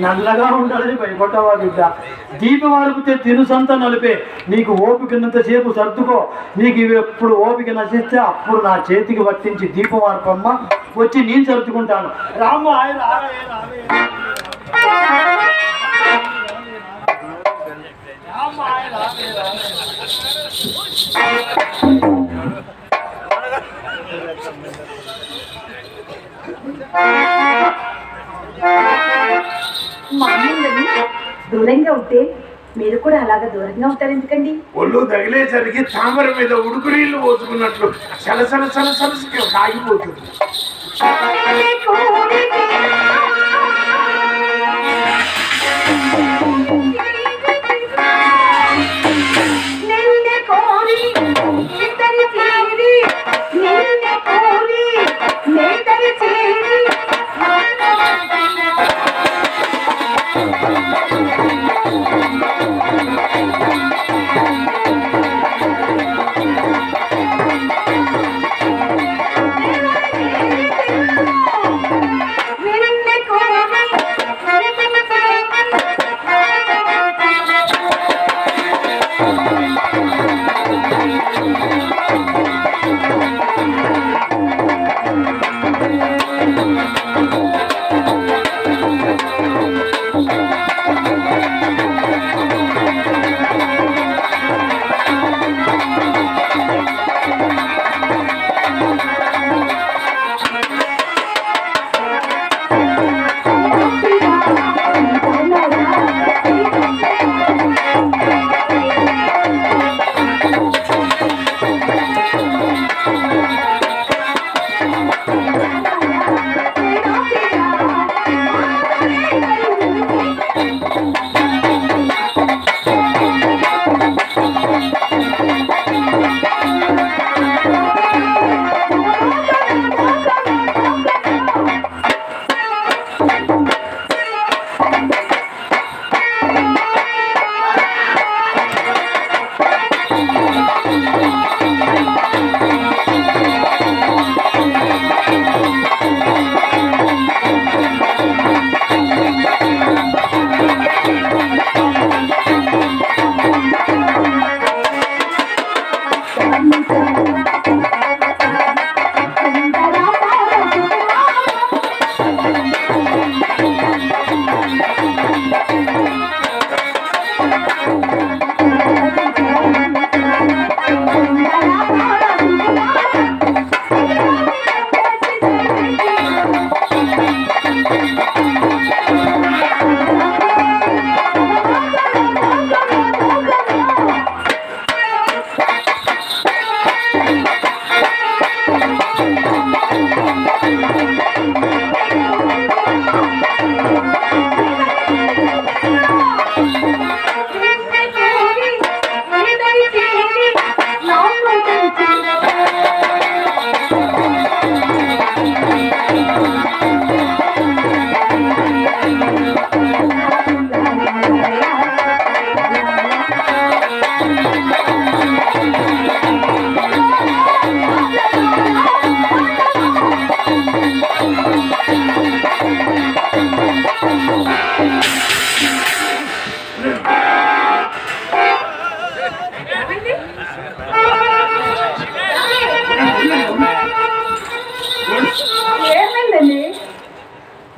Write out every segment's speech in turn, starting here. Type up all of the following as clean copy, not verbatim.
నల్లగా ఉండాలని భయపడ్డావా బిడ్డ? దీపం అరిపితే తినుసంతా నలిపే. నీకు ఓపికన్నంతసేపు సర్దుకో. నీకు ఇవి ఎప్పుడు ఓపిక నశిస్తే అప్పుడు నా చేతికి పట్టించి దీపం అర్పమ్మ, వచ్చి నేను సర్దుకుంటాను. రాము ఆయన మామూలుని దూరంగా ఉంటే మీరు కూడా అలాగా దూరంగా ఉంటారు ఎందుకండి? ఒళ్ళు తగిలేసరికి తామర మీద ఉడుకు నీళ్లు పోసుకున్నట్లు సలసల సలసలకి కాగిపోతుంది.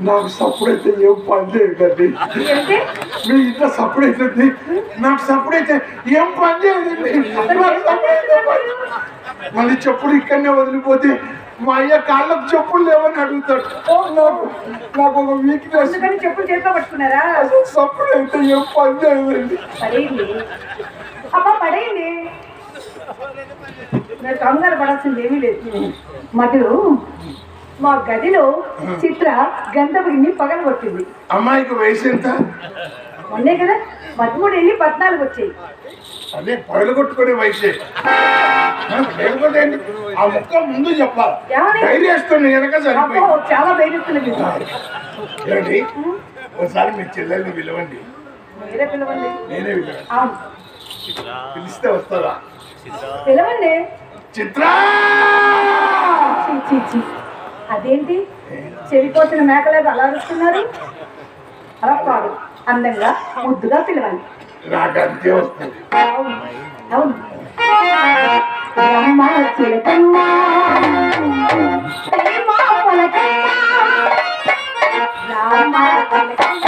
నాకు సపోర్ట్ అయితే ఏం పని చేయదండి. మీ ఇంట్లో సపోర్ట్ అవుతుంది, నాకు సపోర్ట్ అయితే ఏం పని చేయదండి. మళ్ళీ చెప్పులు ఇక్కడనే వదిలిపోతే మా అయ్య కాళ్ళకు చెప్పులు లేవని అడుగుతాడు. నాకు ఒక వీక్నెస్. చెప్పులు చేతిలో పట్టుకున్నారా? సపోర్ట్ అయితే ఏం పని చేయదండి. అబ్బా పడేయండి, నేను కంగారు పడాల్సింది ఏమీ లేదు. మధు మా గదిలో చిత్ర గంధపుని పగలు కొట్టింది. అమ్మాయికి వయసు ఎంత? మొన్నే కదా 13 వెళ్ళి 14 వచ్చాయి. అదే పగలు కొట్టుకునే వయసే. లేకపోతే ఆ ముక్క ముందు చెప్పాలి. ధైర్యస్తుంది వెనక సరిపోయి చాలా ధైర్యస్తుంది. ఏమండి ఒకసారి మీ చెల్లెల్ని పిలవండి. మీరే పిలవండి. నేనే పిలిస్తే వస్తారా? పిలవండి. చిత్ర అదేంటి చెడిపోతున్న మేకలేదు అలా అరుస్తున్నారు? అలా కాదు, అందంగా ముద్దుగా పిలవాలి. నాకు అంతే వస్తుంది. అవును అవును. రమ్మ చిలకమ్మ, ప్రేమ పలకమ్మ, రామ చిలకమ్మ.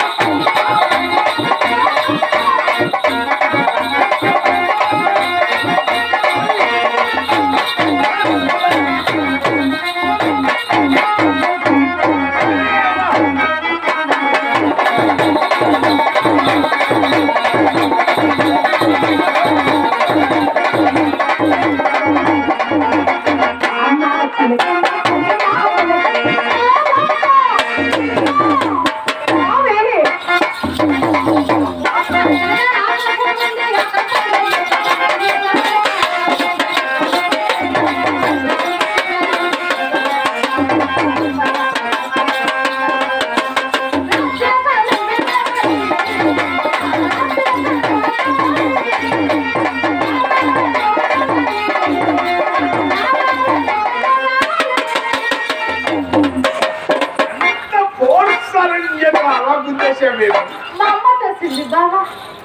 మా అమ్మ తెచ్చింది బావా.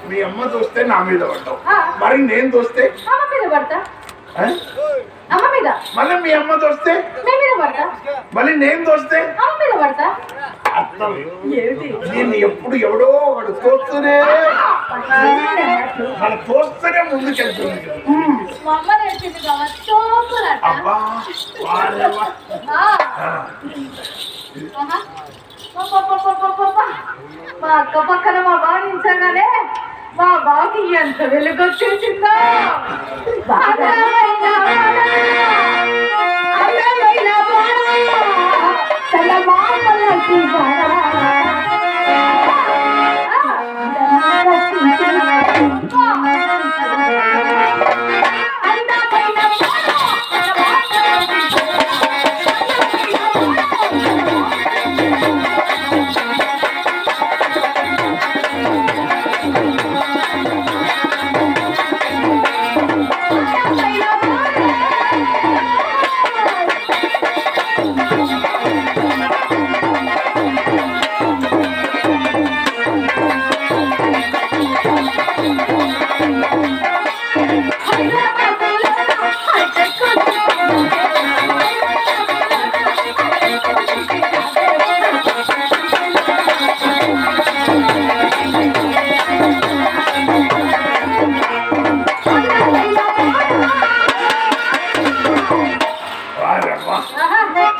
మీ అమ్మ చూస్తే నా మీద పడ్డావు, ఆ. మరి నేను చూస్తే అమ్మ మీద పడతా. ఆ? అమ్మ మీద. మళ్ళీ మీ అమ్మ చూస్తే మీ మీద పడతా. మళ్ళీ నేను చూస్తే అమ్మ మీద పడతా. అర్థం ఏమిటి దీన్ని ఎప్పుడు ఎవడో వాడు తోస్తూనే మన తోస్తూనే ముందుకెళ్తుంది కదా. మా అమ్మ నేర్పింది బావా, చూపులట. అబ్బా వారేవా. ఆ. మా అక్క పక్కన మా బావ నిల్చోగానే మా బావకి ఎంత వెలుగొచ్చేసిందో. అందమైన బావ, చల్లమామలకి బావ.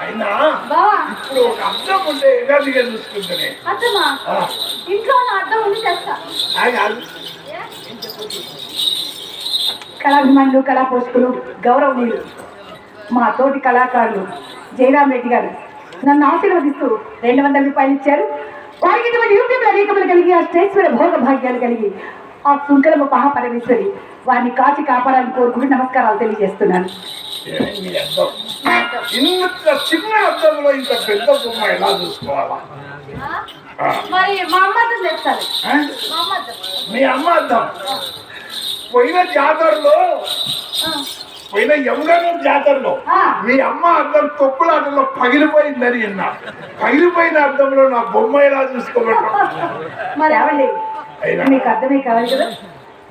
అయినా బావా, ఇప్పుడు ఒక అర్థం ఉంటే ఎగాదిగా చూసుకుంటానే. అర్థమా? ఇంట్లో నా అర్థం ఉండి చేస్తా. కళాభిమానులు, కళా పోషకులు, గౌరవనీయులు, మా తోటి కళాకారులు జయరామ్ రెడ్డి గారు నన్ను ఆశీర్వదిస్తూ 200 రూపాయలు ఇచ్చారు. వారికి ఇటువంటి యూట్యూబ్ అనేకములు కలిగి, ఆ స్టేశ్వర భోగ భాగ్యాలు కలిగి, ఆ సుంకరమ మహాపరమేశ్వరి వారిని కాచి కాపాడాలని కోరుకుంటూ నమస్కారాలు తెలియజేస్తున్నాను. ఇంత చిన్న అర్థంలో ఇంత పెద్ద బొమ్మ ఎలా చూసుకోవాలా? మరి మా అమ్మతో చెప్తారు. మీ అమ్మ అర్థం పోయిన జాతరలో, పోయిన యమునూరు జాతరలో మీ అమ్మ అర్థం తొక్కులాటలో పగిలిపోయిందని విన్నా. పగిలిపోయిన అర్థంలో నా బొమ్మ ఎలా చూసుకోబట్టు. మరి ఏమండి, మీకు అర్థమే కావాలి కదా.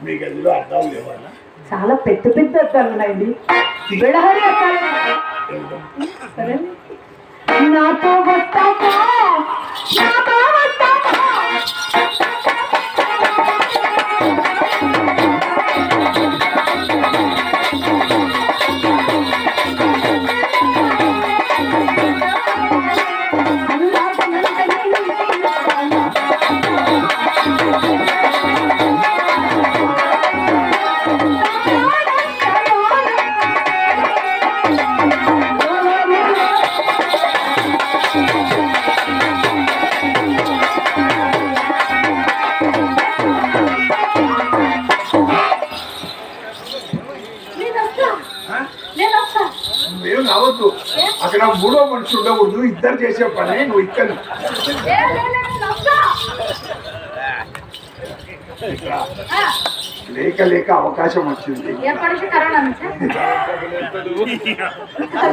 మీ గదిలో అర్థం లేవన్నా? చాలా పెద్ద పెద్ద అర్థాలు ఉన్నాయండి. బిడహరి అర్థాలు. సరే, నాతో వస్తావా, నాతో వస్తావా. మేము రావద్దు, అక్కడ మూడో మనిషి ఉండకూడదు, ఇద్దరు చేసే పని. నువ్వు ఇక్కడ లేక లేక అవకాశం వచ్చింది. ఎప్పటికీ కరోనా నుంచి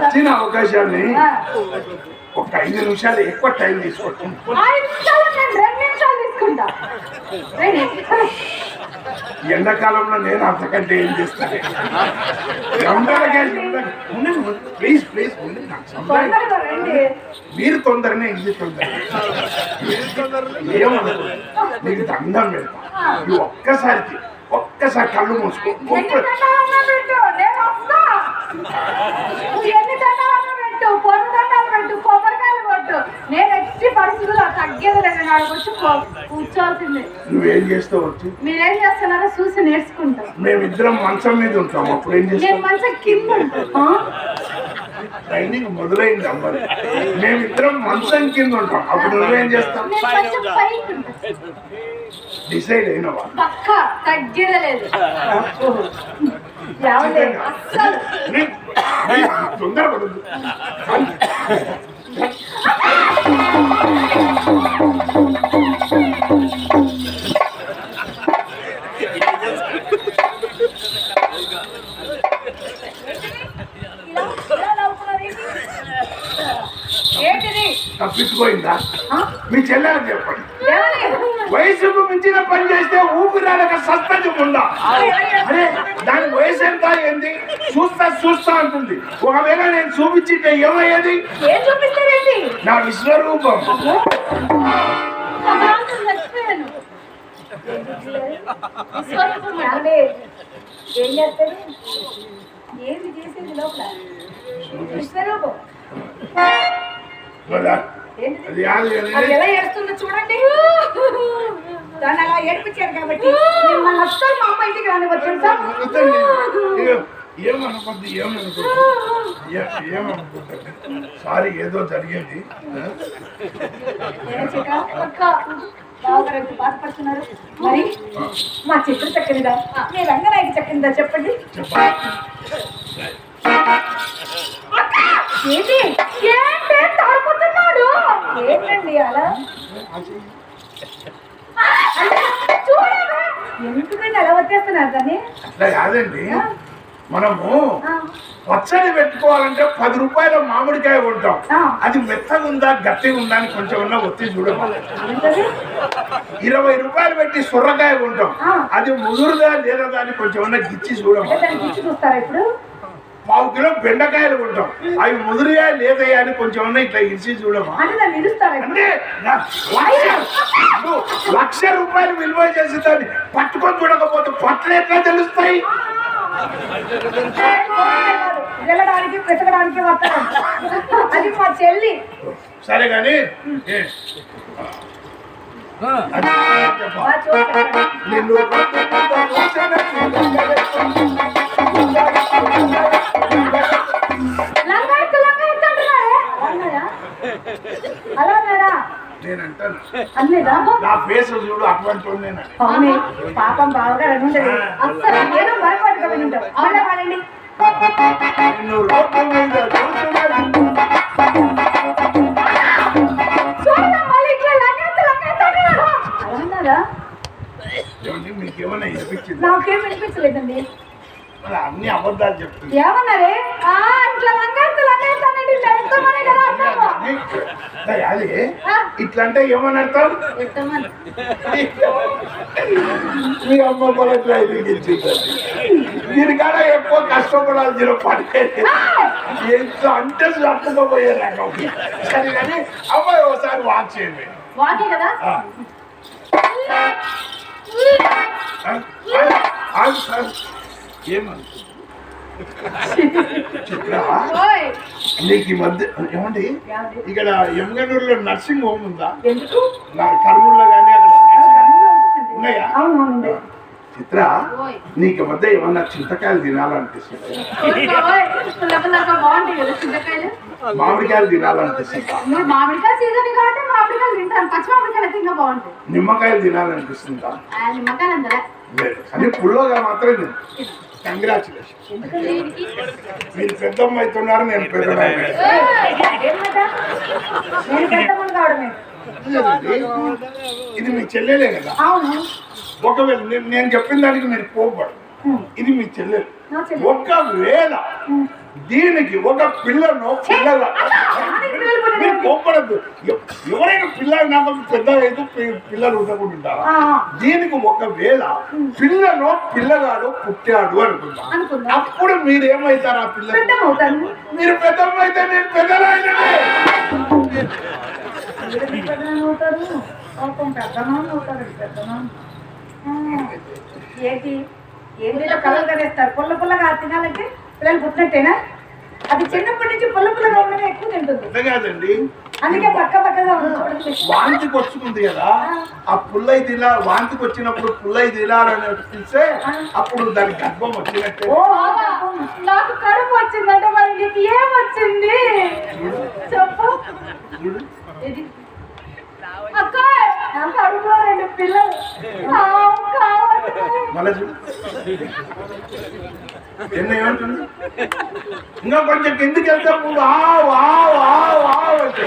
వచ్చిన అవకాశాన్ని ఒక 5 నిమిషాలు ఎక్కువ టైం తీసుకుంటాం. 5 నిమిషాలు, నేను 2 నిమిషాలు తీసుకుంటా. ఎండాకాలంలో నేను అంతకంటే ఏం చేస్తాను? ప్లీజ్ ప్లీజ్ తొందరగా రండి. మీరు తొందరనే ఇది తొందర ఏమనుకో, నీకు దండం పెడతా. నువ్వు ఒక్కసారి కళ్ళు మూసుకో. ఎన్ని దండాలన్నా పెట్టు, నేను వస్తా. నువ్వు ఎన్ని దండాలన్నా పెట్టు, పొన్ను దండాలు పెట్టు, కొబ్బరికాయలు కొట్టు, నేను ఎట్టి పరిస్థితుల్లో తగ్గేది లేదు. నాడు వచ్చి కూర్చోవాల్సిందే. నువ్వేం చేస్తావు వచ్చి? మీరేం చేస్తున్నారో చూసి నేర్చుకుంటాం. మేమిద్దరం మంచం మీద ఉంటాం. అప్పుడు ఏం నేను చేస్తాం? మంచిగా కింద ఉంటా. ట్రైనింగ్ మొదలైంది అమ్మాయి. మేమిద్దరం మంచం కింద ఉంటాం. అప్పుడు నువ్వేం చేస్తాం? నేను కొంచెం పైకి ఉంటా. డిసైడ్ అయినవా? పక్క తగ్గేదే లేదు. యావదే అస్సలు. తొందరపడదు. ఏంటిది? తప్పించుకోయిందా? ఆ? మీ చెల్లెలకు చెప్పండి. ఏమని? వయసుకు మించిన పని చేస్తే ఊపిరాడక సస్తది ఉందా? అరే దాని వయసు ఎంత ఏంది? చూస్తా అంటుంది. ఒకవేళ నేను చూపించింటే ఏమయ్యేది? ఏం చూపిస్తారేంటి? నా విశ్వరూపం. చచ్చిపోయాను. యావదే. ఏం చేస్తారు? ఏమి చేసేది లోపల? విశ్వరూపం. కదా? ఏంటిది? అది కాదు అది కానీ ఎలా ఏడుస్తుందో చూడండి. దాన్ని అలా ఏడిపించారు కాబట్టి మిమ్మల్ని అస్సలు మా అమ్మ ఇంటికి రానివ్వచ్చు తెలుసా? ఏమనుకోద్దు. సారీ, ఏదో జరిగేది. బావగారు బాధపడుతున్నారు. మరి మా చిత్ర చక్కనిదా, మీ రంగనాయకి చక్కనిదా చెప్పండి. ఏంటి ఏంటి తాడిపోతున్నాడు? ఏంటండి అలా? చూడగా ఎందుకండి అలా వచ్చేస్తున్నారు దాన్ని? అట్లా కాదండి, మనము పచ్చడి పెట్టుకోవాలంటే 10 రూపాయల మామిడికాయ కొంటాం. అది మెత్తగా ఉందా గట్టిగా ఉందా అని కొంచెం ఉన్న ఒత్తి చూడవాలి. 20 రూపాయలు పెట్టి సొర్రకాయ కొంటాం. అది ముదురుదా లేదా అని కొంచెం ఉన్న గిచ్చి చూడవాలి. దాన్ని ఇచ్చి చూస్తారా ఇప్పుడు? 1/2 కిలో బెండకాయలు కొంటాం. అవి ముదురుగా లేదయ్యా అని కొంచెం ఉన్న ఇట్లా ఇచ్చి చూడమా. అంటే దాన్ని ఇరుస్తారా ఇప్పుడు? అంటే 1,00,000 రూపాయలు విలువ చేసి దాన్ని పట్టుకొని చూడకపోతే పట్లు ఎట్లా తెలుస్తాయి? వెళ్ళడానికి వెతకడానికి వస్తారు. అది మా చెల్లి. సరే కానీ మా చూడండి. నిన్ను లంగాయత్తు అంటున్నారే. అన్నారా? అలా అన్నారా? నేను అంటాను, అన్నేదా? నా ఫేస్ చూడు అటువంటి నేను. అవునే పాపం బావగా ఉంటుంది. అస్సలు ఏదో మరొకటిగా వింటాం. అవునా పాడండి. నిన్ను రోడ్డు మీద చూస్తున్నాను. చూడమ్మా, మళ్ళీ ఇట్లా లంగాయత్తు అంటున్నారా? అలా అన్నారా? ఏమండి మీకేమన్నా వినిపించింది? నాకేం వినిపించలేదండి. మరి అన్ని అబద్ధాలు చెప్తుంది. ఏమన్నారే? ఇట్లా లంగాయత్తు అనేది పెడతామనే కదా అన్నాము. అది ఇట్లంటే ఏమని అర్థం? పెడతామని. మీ అమ్మ కూడా ట్రైనింగ్ ఇచ్చింది. దీనికన్నా ఎక్కువ కష్టపడాల్సిన పని ఎంత అంటే చట్టుకోపోయే రకం. సరే కానీ అమ్మాయి ఒకసారి వాచ్ చేయండి. వాకే కదా? ఏమని చిత్ర ఓయ్ నీకు ఈ మధ్య ఏమండి ఏమండి? ఇక్కడ ఎమ్గనూరులో నర్సింగ్ హోమ్ ఉందా? ఎందుకు? నా కర్నూలులో కానీ అక్కడ ఉన్నాయా? అవును. చిత్ర ఓయ్ నీకు మధ్య ఏమన్నా చింతకాయలు తినాలనిపిస్తుంది? ఓయ్ పుల్లపుల్లగా బాగుంటాయి కదా చింతకాయలు. మామిడికాయలు తినాలనిపిస్తుంది? మీరు మామిడికాయ సీజన్ కాబట్టి మామిడికాయలు తింటాను. పచ్చి మామిడికాయలు అయితే ఇంకా బాగుంటాయి. నిమ్మకాయలు తినాలనిపిస్తుందా? నిమ్మకాయలు అందరా? లేదు, కానీ పుల్లగా మాత్రం తిను. కంగ్రాచులేషన్, ఎందుకంటే దీనికి మీరు పెద్దమ్మ అవుతున్నారు, నేను పెద్దమ్మ. ఏం మాట? నేను పెద్దమ్మని కావడమే. లేదండి, ఇది మీ చెల్లెలే కదా. అవును. ఒకవేళ నేను చెప్పిన దానికి మీరు కోపడు, ఇది మీ చెల్లెలు. నా చెల్లెలు. ఒకవేళ దీనికి ఒక పిల్లను పిల్లల మీరు కోపడద్దు. ఎవరైనా పిల్లలు నాకు పెద్ద అయితే పిల్లలు ఉండకుండా ఉంటారా? దీనికి ఒకవేళ పిల్లను పిల్లగాడు పుట్టాడు అనుకుంటా, అప్పుడు మీరు ఏమవుతారు? ఆ పిల్లలు మీరు పెద్దమ్మైతే నేను పెద్దలైనా ఏంటి ఏంటి కలర్ కనేస్తారు? పుల్ల పుల్లగా తినాలంటే పిల్లలు పుట్టినట్టేనా? అది చిన్నప్పటి నుంచి పుల్ల పుల్లగా ఉండనే ఎక్కువ తింటుంది కాదండి. అందుకే పక్క పక్కగా ఉంటుంది. వాంతికి వస్తుంది కదా, ఆ పుల్లై తిలా వాంతికి వచ్చినప్పుడు పుల్లై తినాలని పిలిస్తే అప్పుడు దాని గర్భం వచ్చినట్టే. ఓ నాకు కడుపు వచ్చిందంటే మరి నీకు ఏం వచ్చింది చెప్పు. ఇది అక్క నా కడుపులో 2 పిల్లలు మళ్ళీ చూడు ఎన్న ఏమంటుంది. ఇంకా కొంచెం కిందికి వెళ్తే ముందు ఆవ్ ఆవ్ ఆవ్ ఆవ్ అంటే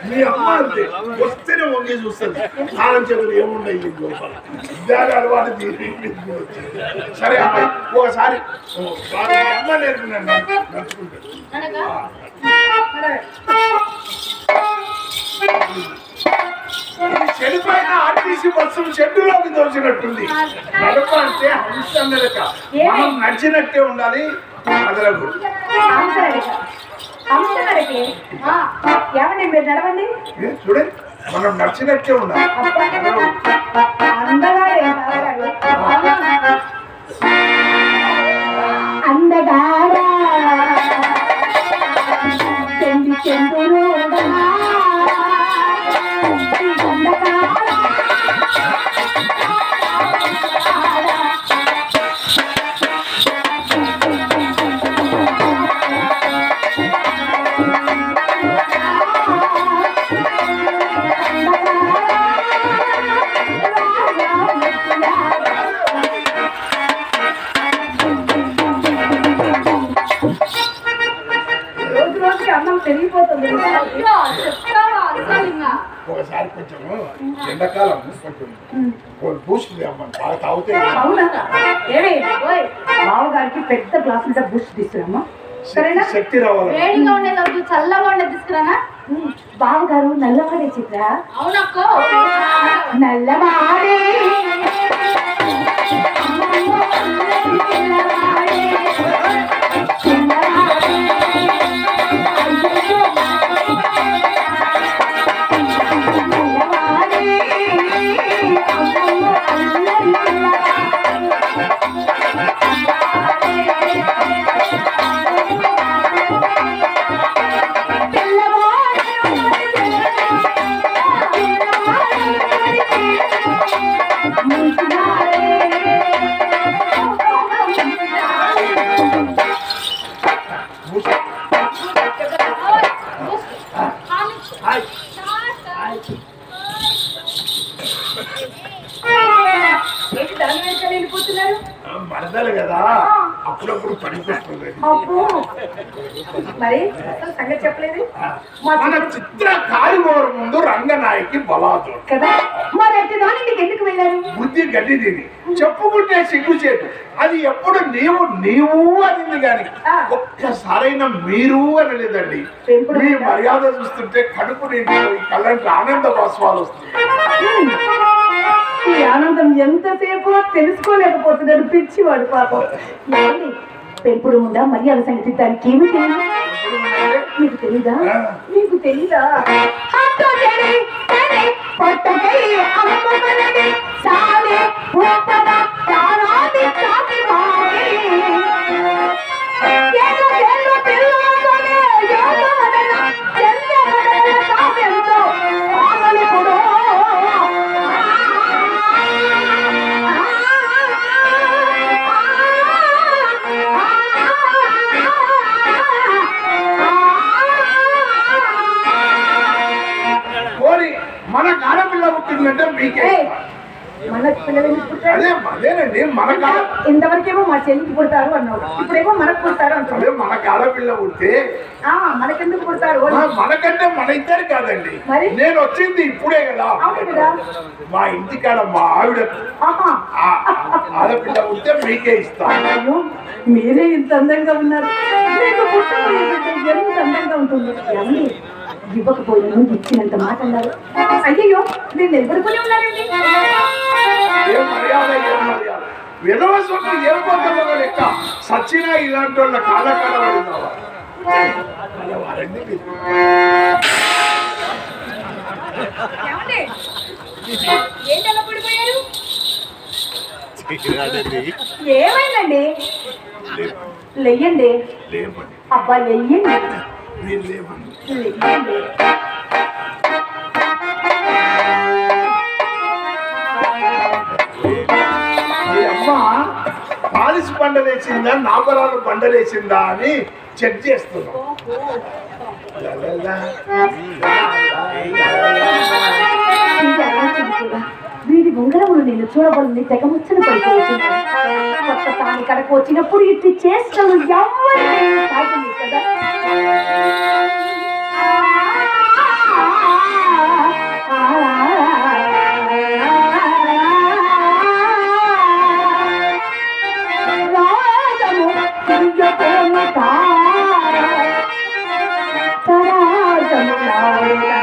మీ అమ్మ అంతే వస్తేనే వంగి చూస్తుంది. కాలం చేతులు ఏముండయి దాని అలవాటు తీసి. సరే అమ్మాయి ఒకసారి అమ్మ నేర్పినాను నడుచుకుంటాను. చెడిపోయిన ఆర్టీసీ బస్సులు షెడ్డులోకి దోచినట్టుంది. నడప అంటే హంస మనం నడిచినట్టే ఉండాలి. అదలకు ఏమండి మీరు నడవండి. చూడండి మనం నడిచినట్టే ఉండాలి. అందగారా చెంది చెందురు అన్నం పెరిగిపోతుంది. ఒకసారి కొంచెం ఎండాకాలం కొంచెం బూస్ట్ బాగా తాగితే బావగారికి పెద్ద గ్లాస్ మీద బూస్ట్ తీసుకురామ్మా. సరేనా? శక్తి రావాలి. వేడిగా ఉండేది చల్లగా ఉండేది తీసుకురానా? బావగారు నల్లవాడే చిత్ర. అవునక్క నల్లవాడే మరదలు కదా అప్పుడప్పుడు పనికొస్తుంది. మరి సంగతి చెప్పలేదు. మన చిత్ర కారిగోరు ముందు రంగనాయకి బలాదు కదా. మరి దానికి ఎందుకు వెళ్ళారు? బుద్ధి గడ్డి తిని చెప్పుకుంటే సిగ్గుచేటు. అది ఎప్పుడు నీవు నీవు అనింది కానీ ఒక్కసారైనా మీరు అనలేదండి. మీ మర్యాద చూస్తుంటే కడుపు నిండి కళ్ళంటే ఆనంద భాస్వాలు వస్తుంది. ఈ ఆనందం ఎంతసేపు తెలుసుకోలేకపోతున్నాడు పిచ్చివాడు పాపం. పెంపుడు ముందా మర్యాద సంగతి దానికి ఏమి తెలియదు. మీకు తెలీదా? మీకు తెలీదా? మన ఆడపిల్ల పుట్టిందంటే మీకే మన పిల్లలు ఎందుకు పుట్టారు? అదేనండి మన కాడ ఇంతవరకేమో మా చెల్లికి పుడతారు అన్నావు, ఇప్పుడేమో మనకు పుడతారు అంటున్నావు. అదే మన ఆడపిల్ల పుడితే మనకెందుకు పుడతారు? మనకంటే మన ఇద్దరు కాదండి, మరి? నేను వచ్చింది ఇప్పుడే కదా. అవును కదా. మా ఇంటికాడ మా ఆవిడ ఆడపిల్ల పుడితే మీకే ఇస్తాను. అయ్యో, మీరే ఇంత అందంగా ఉన్నారు, మీకు పుట్టబోయే బిడ్డ ఎంత అందంగా ఉంటుంది. ఏమండి, ఇవ్వకపోయిన ముందు ఇచ్చినంత మాట అన్నారు. అయ్యో, మీరు నిలబడుకుని ఉన్నారండి. ఏం మర్యాద, ఏం మర్యాద. విధవ సొమ్ము ఏం పొందలో లెక్క సచ్చినా ఇలాంటి వాళ్ళ కాలకాల వారండి మీరు. ఏమండి, ఏంటలా పడిపోయారు? ఏమైందండి? లెయ్యండి. లేపండి, అబ్బా లెయ్యండి. మీరు లేపండి. లెయ్యండి. మీ అమ్మ పాలిస్ బండలేసిందా నాపరాలు బండలేసిందా అని చెక్ చేస్తున్నాం. వీడి ఉంగరములు నేను చూడబడింది తెగముచ్చని పడిపోతున్నాను. కొత్త తాని కడకు వచ్చినప్పుడు ఇట్టి చేష్టలు ఎవరికైనా సాగింది కదా. రాగము తిరియపోనుతా తరాగము నాయుడా.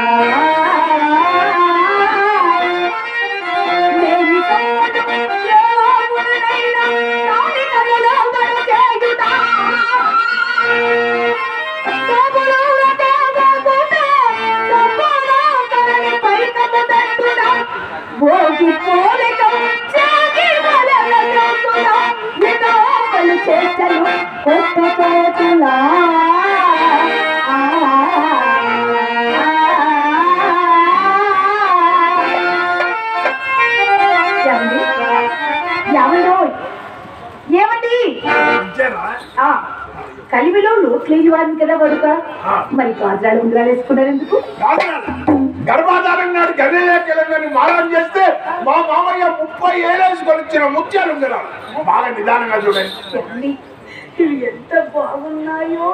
చేస్తను కొత్త చోటులా. ఏమండి, కలివిలో లోట్లేని వారిని కదా పడుక, మరి గాజాలు ఉంగరాలు వేసుకున్నారు ఎందుకు? గర్భాధారం నాడు గదిలోకి మారం చేస్తే మా మామయ్య 30 ఏళ్ళేసుకొని వచ్చిన ముత్యాలు ఉంగరాలు బాగా నిదానంగా చూడండి. ఇవి ఎంత బాగున్నాయో.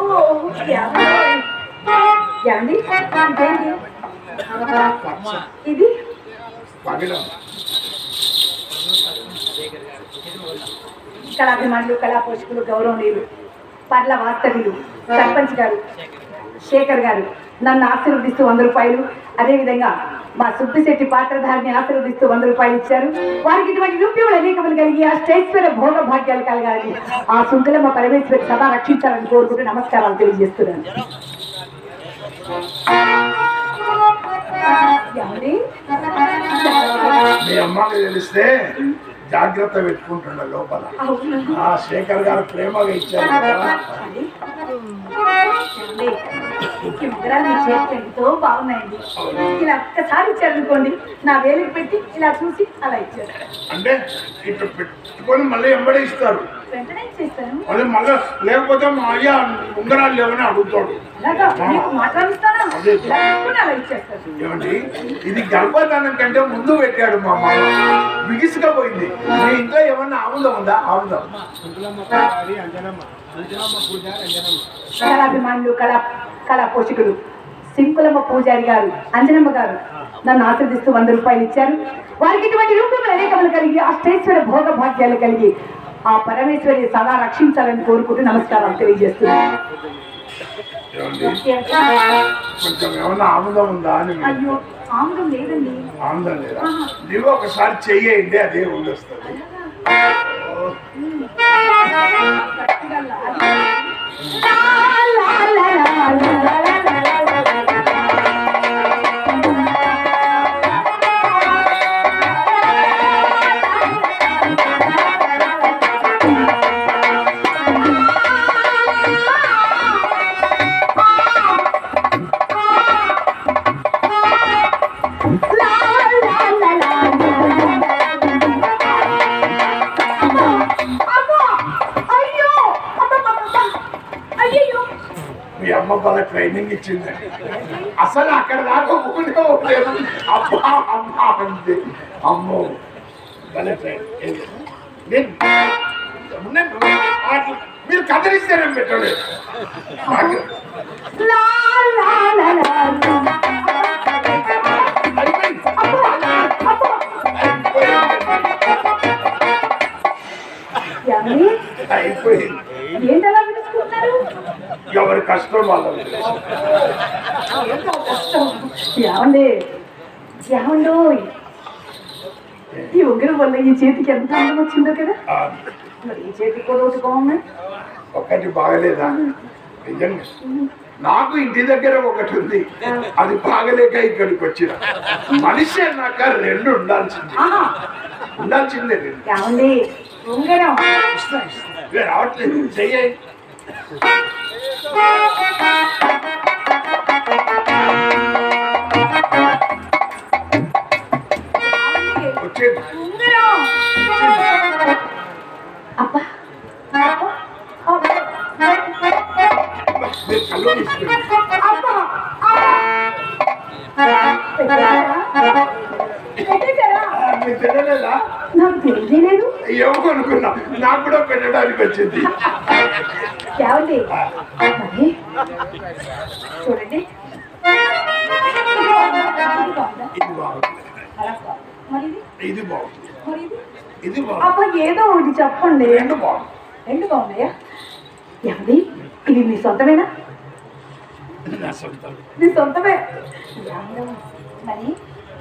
ఏమండి, ఇదేంటి? ఇది కళాభిమానులు, కళా పోషకులు, గౌరవనీయులు, పర్ల వాస్తవ్యులు, సర్పంచ్ గారు, శేఖర్ గారు నన్ను ఆశీర్వదిస్తూ 100 రూపాయలు, అదేవిధంగా మా సుబ్బిశెట్టి పాత్రధారిని ఆశీర్వదిస్తూ 100 రూపాయలు ఇచ్చారు. వారికి ఇటువంటి రూప్యములు అనేకములు కలిగి ఆ స్టేశ్వర భోగ భాగ్యాలు కలగాలని ఆ సుంకులమ్మ పరమేశ్వరి సదా రక్షించాలని కోరుకుంటూ నమస్కారాలు తెలియజేస్తున్నాను. మీ అమ్మకి తెలిస్తే జాగ్రత్త పెట్టుకుంటుండ లోపల. ఆ శేఖర్ గారు ప్రేమగా ఇచ్చారు కదా. ఎంతో బాగున్నాయండి. ఇలా ఒక్కసారి ఇచ్చారు అనుకోండి, నా వేలికి పెట్టి ఇలా చూసి అలా ఇచ్చారు. అంటే ఇట్లా పెట్టుకొని మళ్ళీ ఎంబడే ఇస్తారు. వెంటనే చేస్తాను. అదే మళ్ళీ లేకపోతే మా అయ్య ఉంగరాలు లేవని అడుగుతాడు. మాట్లాడిస్తాను, అలా ఇచ్చేస్తాను. ఏమండి, ఇది గర్భధానం కంటే ముందు పెట్టాడు మా అమ్మ. బిగిసుగా పోయింది. మీ ఇంట్లో ఏమన్నా ఆముదం ఉందా? ఆముదం. కళాభిమానులు, కళా పోషకులు, సింకులమ్మ పూజారి గారు, అంజనమ్మ గారు నన్ను ఆశీర్దిస్తూ 100 రూపాయలు ఇచ్చారు. వారికి ఇటువంటి రూపములు అనేకములు కలిగి ఆ స్టేశ్వర భోగ భాగ్యాలు కలిగి ఆ పరమేశ్వరి సదా రక్షించాలని కోరుకుంటూ నమస్కారాలు తెలియజేస్తున్నాను. కొంచెం ఏమన్నా ఆముదం ఉందా అని. అయ్యో, ఆముదం లేదండి. ఆముదం లేదా? నువ్వు ఒకసారి చెయ్యండి, అదే ఉండొస్తుంది. మీ అమ్మ బాగా ట్రైనింగ్ ఇచ్చిందండి. అసలు అక్కడ దాకా ఊనే లేదు. అబ్బా అమ్మా అంతే. అమ్మో, భలే ఫ్రెండ్. నేను ఉన్నాను. మీరు కదిలిస్తేనే పెట్టలేదు. లా, లా, లా, లా, లా. అయిపోయింది. అబ్బా. ఏమండి? అయిపోయింది. ఏంటలా పిలుచుకుంటున్నారు? ఎవరి కష్టం వాళ్ళది. ఏంటో కష్టం. ఏమండి? ఏమండో ఈ ఉంగరం వల్ల ఈ చేతికి ఎంత అందం వచ్చిందో కదా. మరి ఈ చేతికి కూడా ఒకటి బాగున్నాయి. ఒకటి బాగలేదా? నిజంగా నాకు ఇంటి దగ్గర ఒకటి ఉంది, అది బాగలేక ఇక్కడికి వచ్చిన. మనిషి అన్నాక రెండు ఉండాల్సింది. ఆహా. ఉండాల్సిందే రెండు. ఏమండి? ఉంగరం ఇవే రావట్లేదు. చెయ్యి. వచ్చేది. ఉంగరం. అబ్బా. మీరు కళ్ళు తీసుకెళ్ళి. మీకు తెలియలేదా? నాకు తెలియలేదు. ఏమో అనుకున్నా, నాకు కూడా పెట్టడానికి వచ్చింది. ఏమండి? మరి చూడండి. ఇది బాగుంది. మరి ఇది బాగుంది. మరి ఇది బాగుంది. అబ్బా ఏదో ఒకటి చెప్పండి. రెండు బాగుంది. రెండు బాగున్నాయా? ఏమండి? ఇది మీ సొంతమేనా? నా సొంతం. మీ సొంతమే. మరి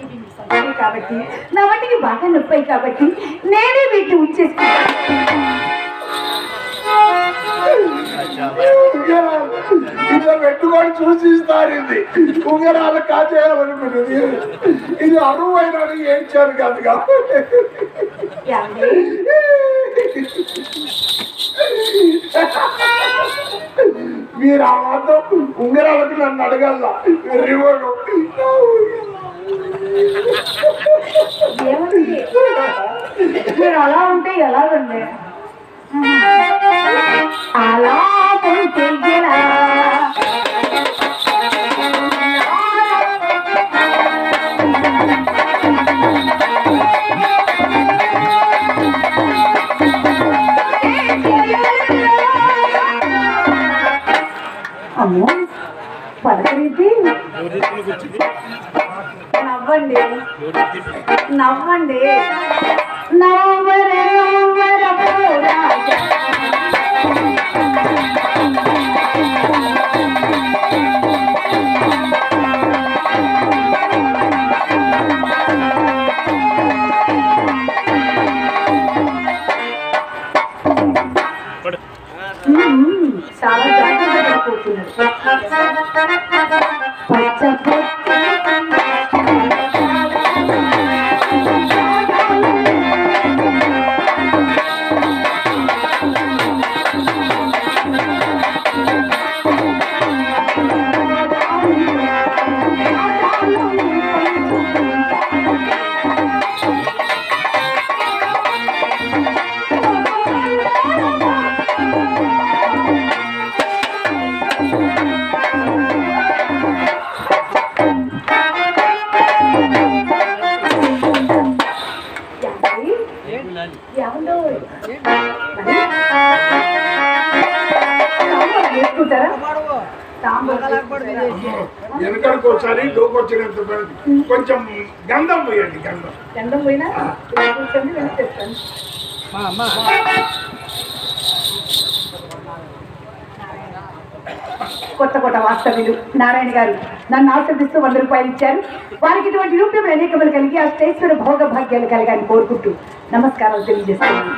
ఇది మీ సొంతమే కాబట్టి నా వంటికి బాగా నొప్పాయి కాబట్టి నేనే వీటిని ఉంచేసుకుంటాను. ఇలా పెట్టుకొని చూసిస్తారు. ఇది ఉంగరాలు కాజేయాలనుకున్నది. ఇది అరువైన ఏడ్చారు కాదు కాబట్టి. ఏమండి? మీరు ఆ మాత్రం ఉంగరాలకు నన్ను అడగల. రివోను ఏమండి? మీరు అలా ఉంటే ఎలాగండి? అలా ఉంటే ఎలా? అమ్మో పలకరించి నవ్వండి నవ్వండి నవ్వర నవ్వర పోరాజా. చాలా జాగ్రత్తగా పోతున్నారు. పచ్చ వేసుకుంటారా? వెనకడికి ఒకసారి డోకొచ్చినంత కొంచెం గంధం పోయండి. గంధం గంధం పోయినా కూర్చొని వెళ్ళి తెస్తాను. కొత్త కొత్త వాస్తవ్యులు నారాయణ గారు నన్ను ఆశ్రదిస్తూ 100 రూపాయలు ఇచ్చారు. వారికి ఇటువంటి రూపంలో అనేకములు కలిగి ఆ స్టేశ్వర భోగ భాగ్యాలు కలగాలని కోరుకుంటూ నమస్కారాలు తెలియజేస్తున్నాను.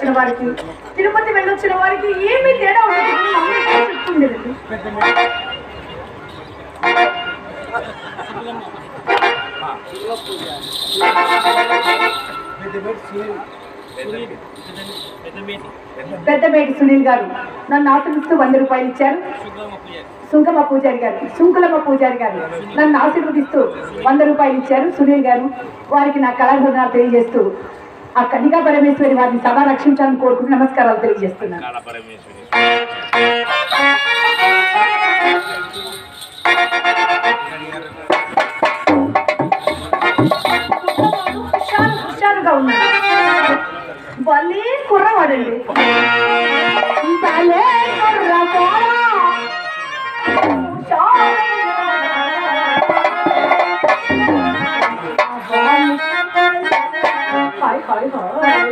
వచ్చిన వారికి తిరుపతి వెళ్ళొచ్చిన వారికి ఏమీ తేడా ఉండదు మమ్మీ చెప్తుండేదండి. పెద్దమేటి సునీల్ గారు నన్ను ఆశీర్వదిస్తూ 100 రూపాయలు ఇచ్చారు. సుంకమ్మ పూజారి గారు నన్ను ఆశీర్వదిస్తూ 100 రూపాయలు ఇచ్చారు సునీల్ గారు. వారికి నా కళాభివందనాలు తెలియజేస్తూ ఆ కన్నికా పరమేశ్వరి వారిని సదా రక్షించాలని కోరుకుంటూ నమస్కారాలు తెలియజేస్తున్నాను. హుషారుగా ఉన్నాడు. భలే కుర్రవాడండి. భలే కుర్రవాడా. Hi hi hi.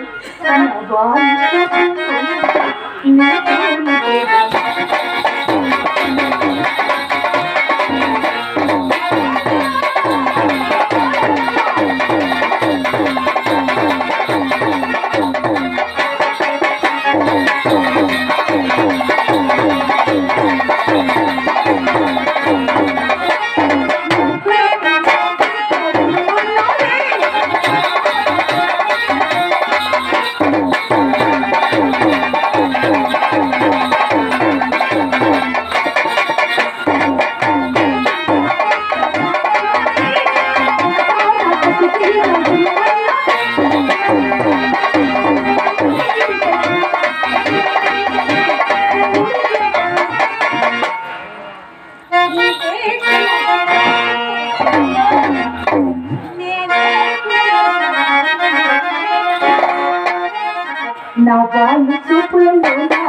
నా వాళ్ళు చూపులలోనా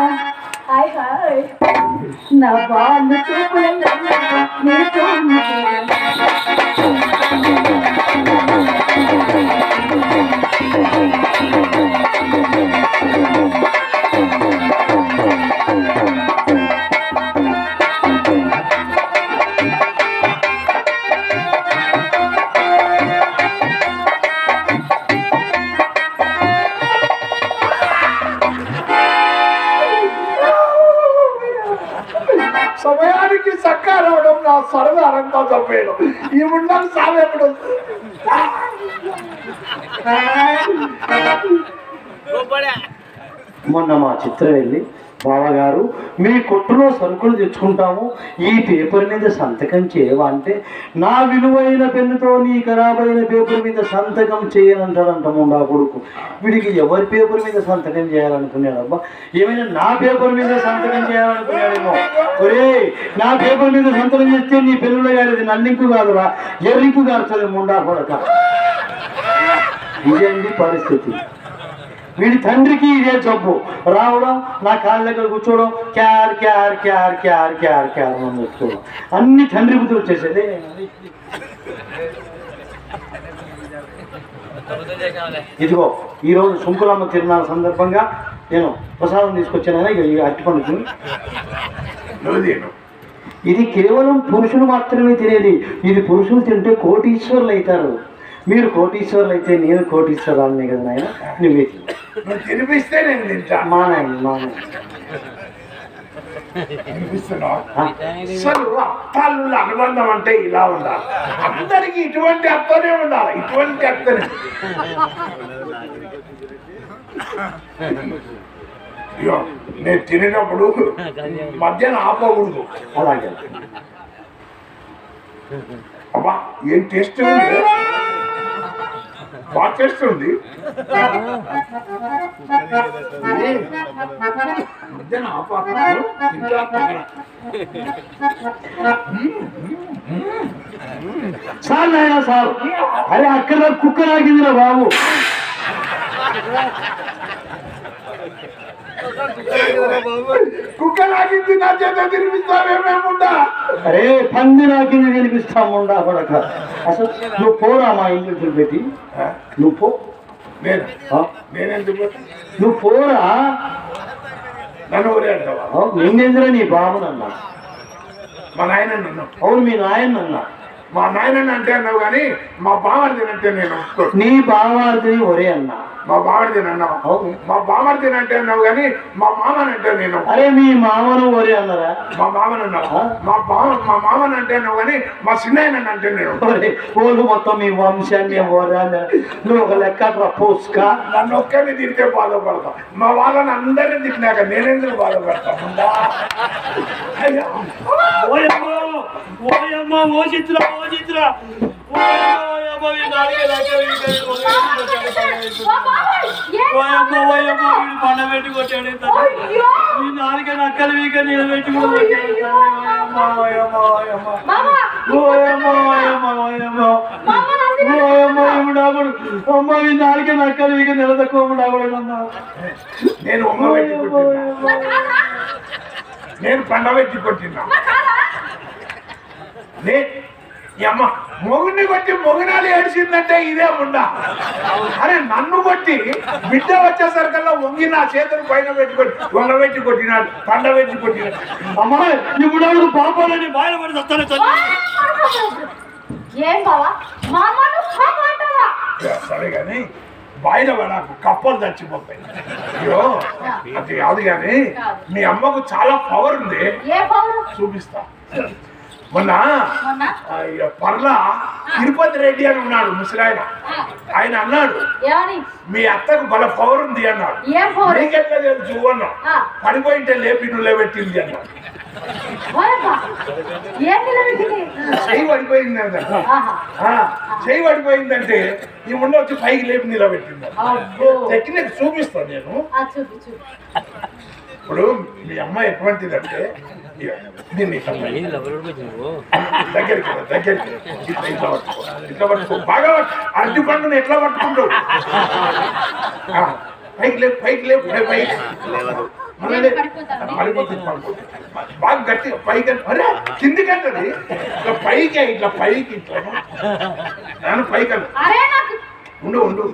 హాయ్ హాయ్. నా వాళ్ళు చూపులలోనా సమయానికి చక్కా రావడం నా సరదారంతా చంపేయడం ఈ ఉండాలి సావేపడం. మొన్న మా చిత్రం వెళ్ళి బావగారు మీ కొట్టులో సరుకులు తెచ్చుకుంటాము, ఈ పేపర్ మీద సంతకం చేయవా అంటే నా విలువైన పెన్నుతో నీ ఖరాబైన పేపర్ మీద సంతకం చేయనంటాడంట ముండా కొడుకు. వీడికి ఎవరి పేపర్ మీద సంతకం చేయాలనుకున్నాడబ్బా? ఏమైనా నా పేపర్ మీద సంతకం చేయాలనుకున్నాడేమో. ఒరే, నా పేపర్ మీద సంతకం చేస్తే నీ పెన్నులో గారిది నల్లింకు కాదురా, ఎర్రింకు కాల్చదు ముండా కొడక. ఇదేంటి పరిస్థితి? వీడి తండ్రికి ఇదే జబ్బు రావడం, నా కాళ్ళ దగ్గర కూర్చోవడం, క్యార్ క్యార్ క్యార్ క్యార్ క్యార్ క్యార్ అని కూర్చోవడం, అన్ని తండ్రి బుద్ధి వచ్చేసేది. ఇదిగో ఈరోజు సుంకులమ్మ తిరునాళ్ళ సందర్భంగా నేను ప్రసాదం తీసుకొచ్చాను. ఇక అట్టిపండుకు ఇది కేవలం పురుషులు మాత్రమే తినేది. ఇది పురుషులు తింటే కోటీశ్వర్లు అవుతారు. మీరు కోటీశ్వర్లు అయితే నేను కోటీశ్వరాలని కదా నాయన. నువ్వే తినిపిస్తే నేను తింటా. అసలు అత్తాళ్ళు అనుబంధం అంటే ఇలా ఉండాలి. అందరికి ఇటువంటి అత్తనే ఉండాలి. ఇటువంటి అత్తనే అయ్యో నేను తినేటప్పుడు మధ్యాహ్నం ఆపకూడదు. అలాగే అబ్బా ఏం టేస్ట్ ఉంది, బాగా టేస్ట్ ఉంది. మధ్యాహ్నం ఆపకూడదు. సార్ నాయన సార్, అరే అక్కడ కుక్క నాకిందిరా బాబు. కుక్క నాకింది నా చేత తినిపిస్తావేమేముండా? అరే పంది నాకింది తినిపిస్తాముండా కొడక. అసలు నువ్వు పోరా మా ఇంట్లో పెట్టి, నువ్వు పో. నేనెందుకు? నువ్వు పోరా. నన్ను ఊరే అంటావా? నిన్నెందురా నీ బాబునన్నా? మా నాయన నన్ను. అవును మీ నాయనన్నా. మా నాయన అంటే అన్నావు కానీ మా బావార్దిని అంటే నేను నీ బావార్దిని ఒరే అన్నా. మా బామర్దిని అన్నావు. అవును. మా బామర్దిని అంటే అన్నావు కానీ మా మామని అంటే నేను. అరే మీ మామను ఒరే అన్నారా? మా మామని అన్నావు. మా మామని అంటే అన్నావు కానీ మా చిన్నాయన అంటే నేను. ఒరే వాళ్ళు మొత్తం మీ వంశాన్ని ఒరే అన్నారు. నువ్వు ఒక లెక్క పోస్క నన్ను ఒక్కరిని తిరిగితే బాధపడతా. మా వాళ్ళని అందరినీ తిట్టినాక నేనెందుకు బాధపడతా? అయ్యా ఓయమ్మో ఓయమ్మో ఓ చిత్ర ఓ చిత్ర ఓయమ్మో ఈ నాలుగే ఓయమ్మో ఓయమ్మో వీడు పండ పెట్టి కొట్టాడు. ఈ నాలుగే నక్కలు వీక నిలబెట్టి కూడా కొట్టాడు. ఓయమ్మో ఓయమ్మో ఓయమ్మో ఓయమ్మో ఓయమ్మో ఓయమ్మో ఇవిడాకుడు అమ్మ ఈ నాలుగే నక్కలు వీక నిలదక్కువడాకుడమ్మా. నేను ఒమ్మ పెట్టి కొట్టినా. నేను పండ పెట్టి కొట్టినా. అమ్మ మొగుడిని కొట్టి మొగునాలు ఏడిచిందంటే ఇదే ఉండా. అరే నన్ను కొట్టి బిడ్డ వచ్చేసరికల్లా వంగి నా చేతులు పైన పెట్టుకొని వంగబెట్టి కొట్టినాడు, పండ పెట్టి కొట్టినాడు. అమ్మా ఇప్పుడు పాపాలని బాయపడి వస్తాను. ఏం బావా సరే కానీ బాయిల నాకు కప్పలు చచ్చిపోతాయి. అయ్యో అది కాదు కానీ మీ అమ్మకు చాలా పవర్ ఉంది, చూపిస్తా. మొన్న పర్ల తిరుపతి రెడ్డి అని ఉన్నాడు ముసలాయన. ఆయన అన్నాడు మీ అత్తకు బల పవర్ ఉంది అన్నాడు. నీకెట్లా తెలుసు అన్నా. పడిపోయింటే లేపి నువ్వు పెట్టింది అన్నాడు. చెయ్యి పడిపోయింది చెయ్యి పడిపోయిందంటే ఈ ముందు వచ్చి పైకి లేపి నిలబెట్టింది. టెక్నిక్ చూపిస్తాను నేను. ఇప్పుడు మీ అమ్మ ఎటువంటిదంటే దీన్ని దగ్గరికి ఇట్లా పట్టుకో, ఇట్లా పట్టుకో, బాగా అరటి పండుని ఎట్లా పట్టుకుంటావు. పైకి లేపు పైకి లేపు పైకి పడిపోతుంది. బాగా గట్టిగా పైకి అరే కిందికంటది ఇట్లా పైకి ఇట్లా పైకి ఇట్లా నేను పైకి ఉండు ఉండు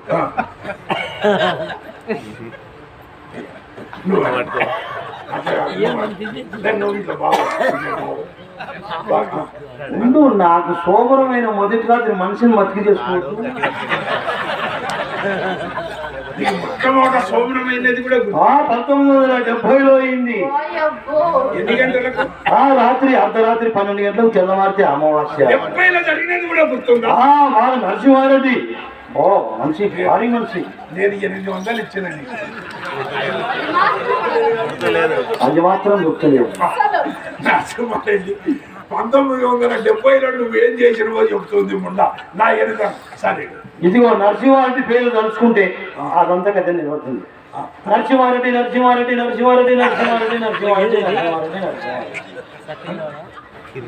ముందు నాకు సోమరమైన మొదటి రాత్రి మనిషిని మతికి చేసుకోవచ్చు. మొట్టమొదట సోమరమైనది కూడా 1970లో అయింది. ఎన్ని గంటలకు? రాత్రి అర్ధరాత్రి 12 గంటలకు తెల్లవారితే అమావాస్య. 70లో జరిగినది కూడా గుర్తుందా? బాగా నరసింహారెడ్డి ఓ మనిషి భారీ మనిషి. నేను 800 ఇచ్చానండి. అది మాత్రం గుర్తులేదు. నరసింహారెడ్డి 1970లో నువ్వేం చేసినవో చెప్తుంది ముండా నా ఎరుక. సరే ఇదిగో నరసింహారెడ్డి పేరు తలుచుకుంటే అదంతా కథ నిలబడుతుంది. నరసింహారెడ్డి నరసింహారెడ్డి నరసింహారెడ్డి నరసింహారెడ్డి నరసింహారెడ్డి నరసింహారెడ్డి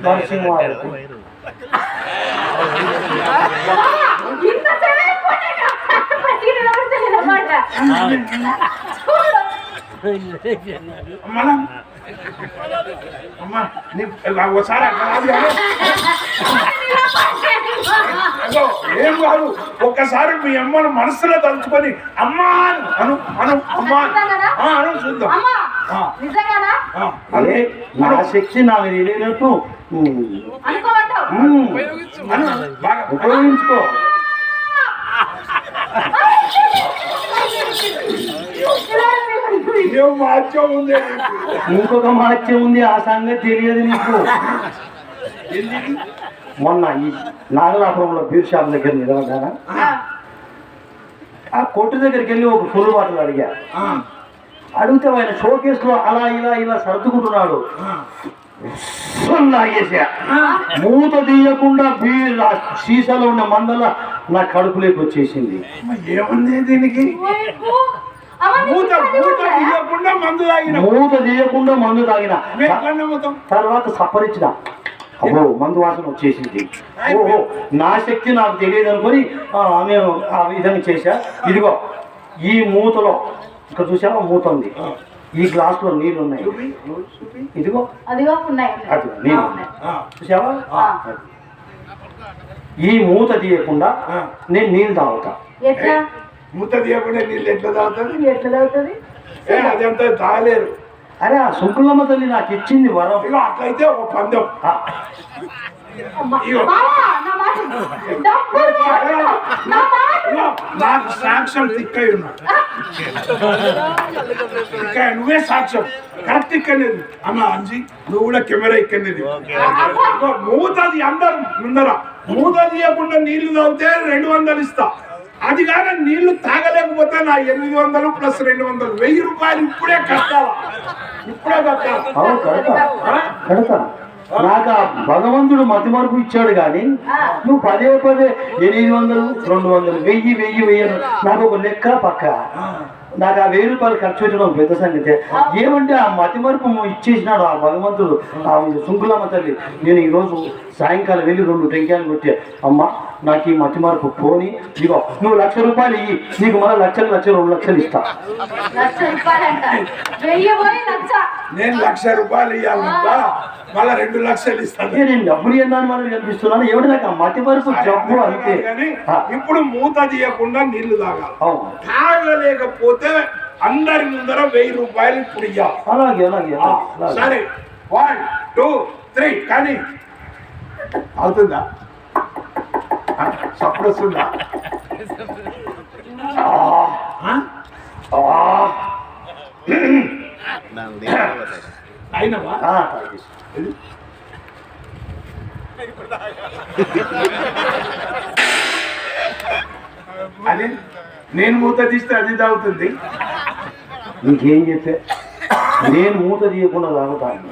నరసింహారెడ్డి అమ్మా ఒకసారి ఏం కాదు. ఒక్కసారి మీ అమ్మను మనసులో తలుచుకొని అమ్మా అను అను అమ్మా అను చూద్దాం. అదే నా శక్తి నాకు తెలియనట్టు ఉపయోగించుకో. ఇంకొక మహత్యం ఉంది, ఆ సంగతి తెలియదు నీకు. మొన్న ఈ నాగలాపురంలో బీర్ షాప్ దగ్గర నిలబడ్డానా, ఆ కొట్టు దగ్గరికి వెళ్ళి ఒక ఫుల్ బాటిల్ అడిగా. అడిగితే ఆయన షోకేస్ లో అలా ఇలా ఇలా సర్దుకుంటున్నాడు. లాగేసా, మూత తీయకుండా బీర్ సీసాలో ఉన్న మందల నా కడుపులోకి వచ్చేసింది. ఏముంది దీనికి? మూత తీయకుండా మందు తాగిన తర్వాత సప్పరించిన అబ్బో మందు వాసన వచ్చేసింది. ఓహో నా శక్తి నాకు తెలియదు అనుకొని నేను ఆ విధంగా చేశా. ఇదిగో ఈ మూతలో ఇక్కడ చూసావా మూత ఉంది, ఈ గ్లాస్ లో నీళ్లు ఉన్నాయి, ఇదిగో అది నీళ్ళు చూసావా. ఈ మూత తీయకుండా నేను నీళ్ళు తాగుతా. మూత తీయకుండా నీళ్ళు ఎట్లా తాగుతుంది? అదంతా తాగలేరు. అరే ఆ శుక్లమ్మ తల్లి నాకు ఇచ్చింది వరం. అట్లయితే ఒక పందెం ఇగో. బావా, నా మాట విను. డబ్బులు వద్దు. నా మాట విను. నాకు సాక్ష్యం తిక్కై ఉన్నాడు. తిక్కయ్య, నువ్వే సాక్ష్యం కరెక్ట్ ఇక్కనేది అమ్మ అంజి, నువ్వు కూడా కెమెరా ఇక్కనేది. మూతది అందరు ముందర మూత తీయకుండా నీళ్లు తాగితే 200 ఇస్తా. అది కానీ నీళ్లు తాగలేకపోతే నా 800 ప్లస్ 200 1000 రూపాయలు ఇప్పుడే కట్టాలా, ఇప్పుడే కట్టాలా. అవును కడతాను. నాకు ఆ భగవంతుడు మతి మార్పు ఇచ్చాడు కానీ నువ్వు పదే 800 200 1000 నాకు ఒక లెక్క పక్క. నాకు ఆ 1000 రూపాయలు ఖర్చు పెట్టడం పెద్ద సంగతి. ఏమంటే ఆ మతి మరుపు ఇచ్చేసినాడు ఆ భగవంతుడు. ఆ సుంకులమ్మ తల్లి, నేను ఈరోజు సాయంకాలం వెళ్ళి 2 టెంకాయలు కొట్టే, అమ్మ నాకు ఈ మతి మరుపు పోని, ఇగో నువ్వు 1,00,000 రూపాయలు ఇయ్యి, నీకు మళ్ళీ లక్షలు 2 లక్షలు ఇస్తా. 1,00,000 రూపాయలంట. 1000 పోయి 1,00,000. నేను 1,00,000 రూపాయలు ఇవ్వాలంట, మళ్ళా 2 లక్షలు ఇస్తాను. నేను డబ్బులు ఏందని మనం కనిపిస్తున్నాను. ఏమిటి నాకు ఆ మతి మరుపు జబ్బు అంతే. ఇప్పుడు మూత తీయకుండా నీళ్లు తాగాలి. అవును, తాగలేకపోతే అందరి ముందర 1000 రూపాయలు ఇప్పుడు ఇవ్వాలి. అలాగే అలాగే సరే 1 2 3 కానీ అవుతుందా? సప్పుడు వస్తుందా? అయినవా? అదే నేను మూత తీస్తే అది తాగుతుంది. నీకేం చెప్పే, నేను మూత తీయకుండా తాగుతాను.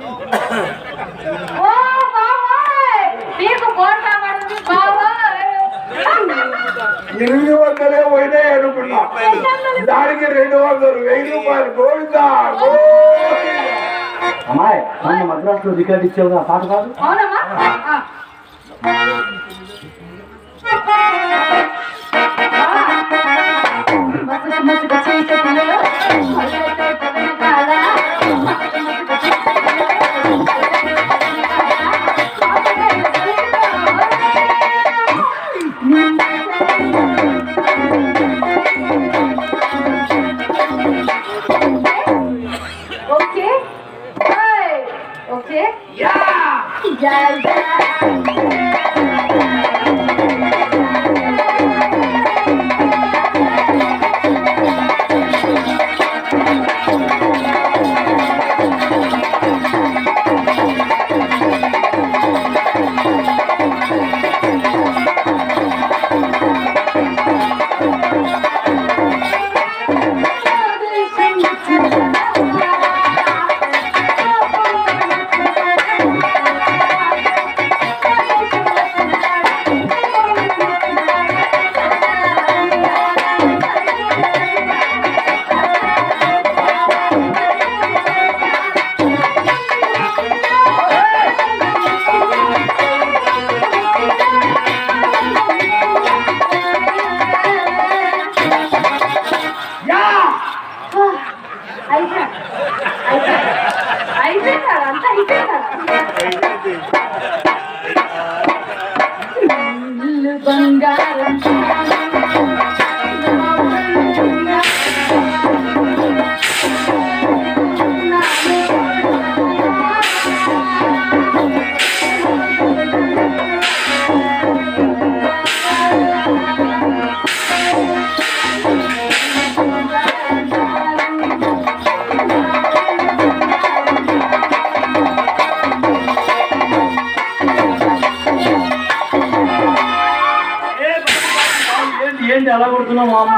ఓ బావోయ్, నీకు బోర్డా పడింది బావోయ్. 800 పోయినాయి అనుకున్నా, దానికి 200 1000 రూపాయలు గోవిందా. అమ్మాయి మొన్న మద్రాసులో రికార్డు ఇచ్చావుగా, పాట కాదు. అవునమ్మా. మసక మసక చీకటిలో మల్లెతో తగనకాల మసక మసక ఓకే ఓకే యా యా బంగారం ఏంటి అలా కొడుతున్నావు మా అమ్మ?